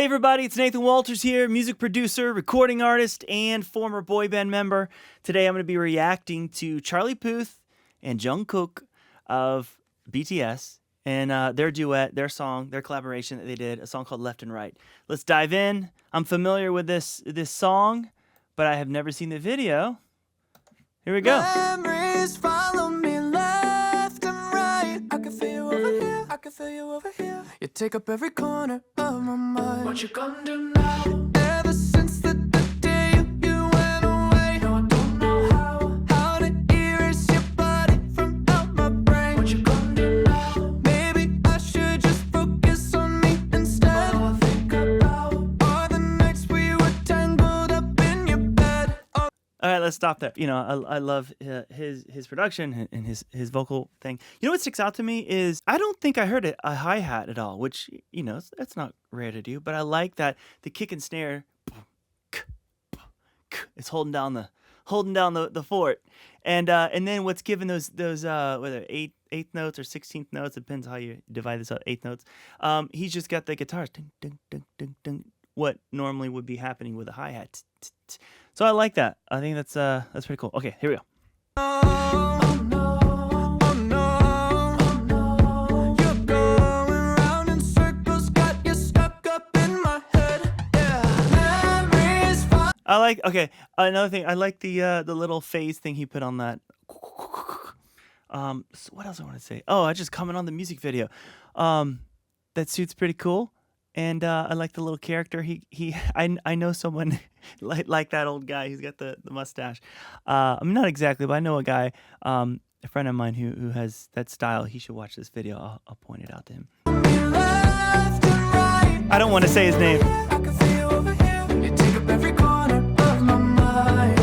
everybody, it's Nathan Walters here, music producer, recording artist, and former boy band member. Today I'm going to be reacting to Charlie Puth and Jung Kook of BTS and their duet, their song, their collaboration that they did, a song called Left and Right. Let's dive in. I'm familiar with this song, but I have never seen the video. Here we go. Memories follow me left and right. I can feel you over here, I can feel you over here. You take up every corner of my mind. What you gonna do now? Ever since the day you went away, no, I don't know how to erase your body from out my brain. What you gonna do now? Maybe I should just focus on me instead. All I think about are the nights we were tangled up in your bed. All right, let's stop there. You know, I love his production and his vocal thing. You know what sticks out to me is I don't think I heard a hi-hat at all, which, you know, that's not rare to do. But I like that the kick and snare is holding down the fort, and then what's given those whether eighth notes or 16th notes, depends how you divide this up. Eighth notes. He's just got the guitars ding ding ding ding ding. What normally would be happening with a hi-hat. So I like that. I think that's pretty cool. Okay, here we go. Oh no, oh no, oh no. You're going round in circles, got you stuck up in my head. Yeah. Memories follow. I like. Okay, another thing. I like the little phase thing he put on that. So what else I want to say? Oh, I just comment on the music video. That suit's pretty cool. And I like the little character. I know someone like that old guy. He's got the mustache. I mean, not exactly, but I know a guy, a friend of mine who has that style. He should watch this video. I'll point it out to him. Left and right. I don't want to say his name. I can feel you over here. You take up every corner of my mind.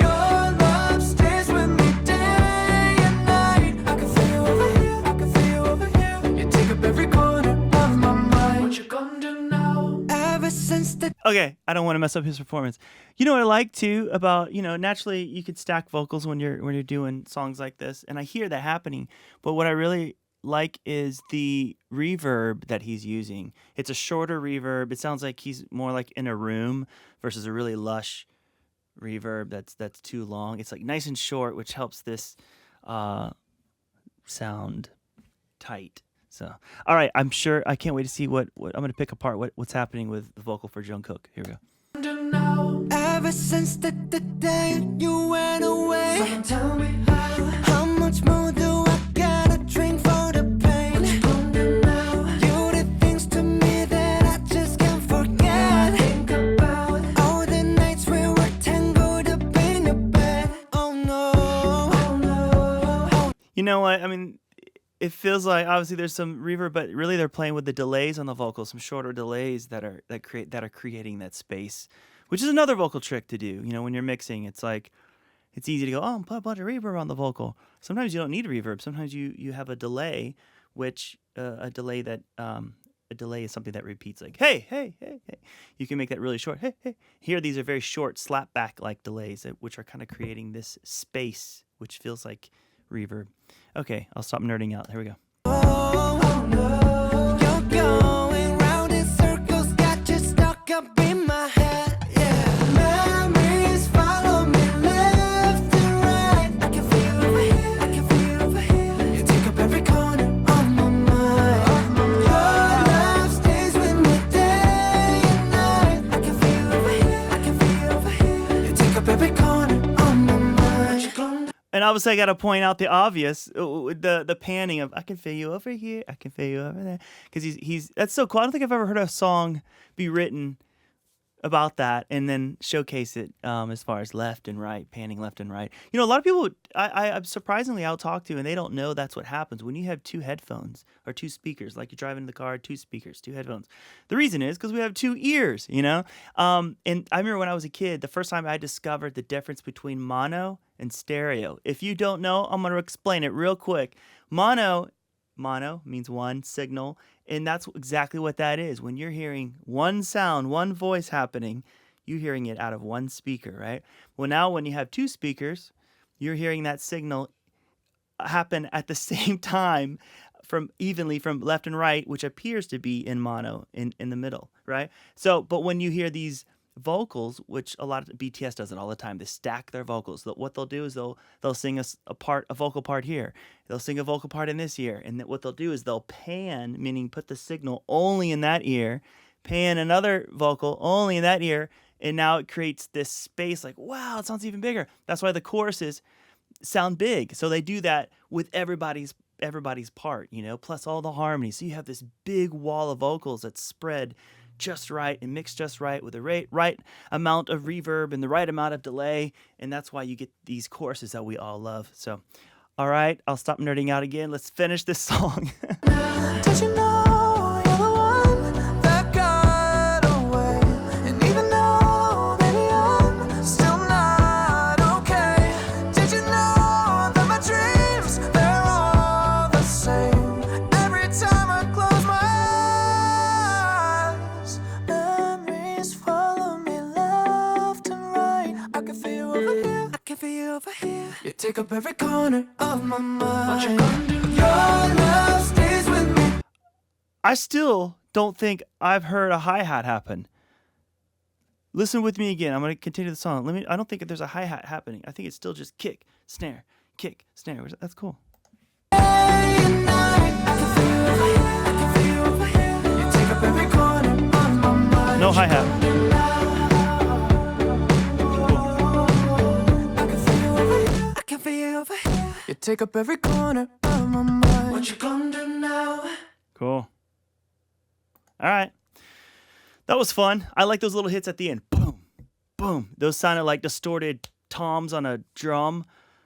Your love stays with me day and night. I can feel you over here. I can feel you over here. You take up every corner of my mind. What you gonna do now? Ever since the Okay, I don't want to mess up his performance. You know what I like too about, you know, naturally you could stack vocals when you're doing songs like this, and I hear that happening. But what I really like is the reverb that he's using. It's a shorter reverb. It sounds like he's more like in a room versus a really lush reverb that's too long. It's like nice and short, which helps this sound tight. So, all right, I can't wait to see what I'm going to pick apart what's happening with the vocal for Jung Kook. Here we go. do now? Ever since the day you went away. So tell me how much more do I gotta drink for the pain? What you gonna do now? You did things to me that I just can't forget. Think about all the nights we were tangled up in your bed. Oh no, oh no. You know what? I mean, it feels like obviously there's some reverb, but really they're playing with the delays on the vocals, some shorter delays that are creating that space, which is another vocal trick to do. You know, when you're mixing, it's like it's easy to go, oh, put a bunch of reverb on the vocal. Sometimes you don't need reverb. Sometimes you have a delay, which a delay is something that repeats, like hey, hey, hey, hey. You can make that really short. Hey, hey. Here, these are very short, slap back like delays, which are kind of creating this space, which feels like reverb. Okay, I'll stop nerding out. Here we go. Oh no, you're going round in circles, got you stuck up in my head. Yeah, memories follow me left and right. I can feel you over here, I can feel you over here. You take up every corner of my mind. Your love stays with me day and night. I can feel you over here, I can feel you over here. You take up every corner of my mind. What you gonna do? And obviously, I got to point out the obvious, the panning of I can feel you over here, I can feel you over there, because he's that's so cool. I don't think I've ever heard a song be written about that and then showcase it as far as left and right, panning left and right. You know, a lot of people I'm surprisingly I'll talk to, and they don't know that's what happens when you have two headphones or two speakers, like you're driving in the car, two speakers, two headphones. The reason is because we have two ears, you know. And I remember when I was a kid, the first time I discovered the difference between mono and stereo. If you don't know, I'm going to explain it real quick. Mono means one signal, and that's exactly what that is. When you're hearing one sound, one voice happening, you're hearing it out of one speaker, right? Well, now when you have two speakers, you're hearing that signal happen at the same time from evenly from left and right, which appears to be in mono in the middle, right? So, but when you hear these vocals, which a lot of BTS does it all the time, they stack their vocals. What they'll do is they'll sing a vocal part here, they'll sing a vocal part in this ear, and then what they'll do is they'll pan, meaning put the signal only in that ear, pan another vocal only in that ear, and now it creates this space like, wow, it sounds even bigger. That's why the choruses sound big. So they do that with everybody's part, plus all the harmonies. So you have this big wall of vocals that's spread just right and mixed just right with the right amount of reverb and the right amount of delay, and that's why you get these choruses that we all love. So, all right, I'll stop nerding out again. Let's finish this song. Did you know you're the one that got away? And even though, baby, I'm still not okay. Did you know that my dreams, they're all the same? Every time I close my eyes, memories follow me left and right. I can feel you over here, I can feel you over here. You take up every corner of my mind. What you gonna do? Your love stays with me. I still don't think I've heard a hi-hat happen. Listen with me again. I'm going to continue the song. I don't think there's a hi-hat happening. I think it's still just kick, snare, kick, snare. That's cool. Day and night, I can feel you over here, I can feel you over here. You take up every corner of my mind. No hi-hat. I can feel you over here, I can feel you over here. You take up every corner of my mind. What you gonna do now? Cool. All right. That was fun. I like those little hits at the end. Boom, boom. Those sounded like distorted toms on a drum,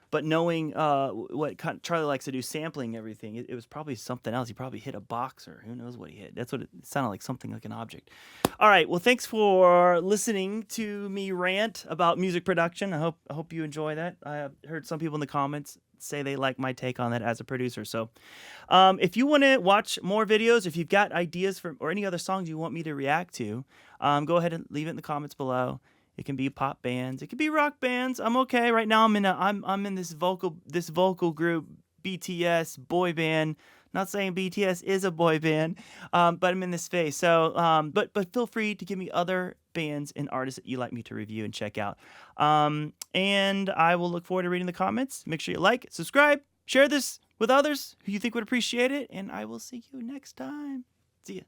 but knowing what Charlie likes to do, sampling everything, it was probably something else. He probably hit a box or who knows what he hit. That's what it sounded like, something like an object. All right. Well, thanks for listening to me rant about music production. I hope you enjoy that. I heard some people in the comments say they like my take on that as a producer. So if you want to watch more videos, if you've got ideas or any other songs you want me to react to, go ahead and leave it in the comments below. It can be pop bands, it can be rock bands. I'm okay right now. I'm in this vocal group, BTS boy band. Not saying BTS is a boy band, but I'm in this phase. So, but feel free to give me other bands and artists that you like me to review and check out. And I will look forward to reading the comments. Make sure you like, subscribe, share this with others who you think would appreciate it, and I will see you next time. See ya.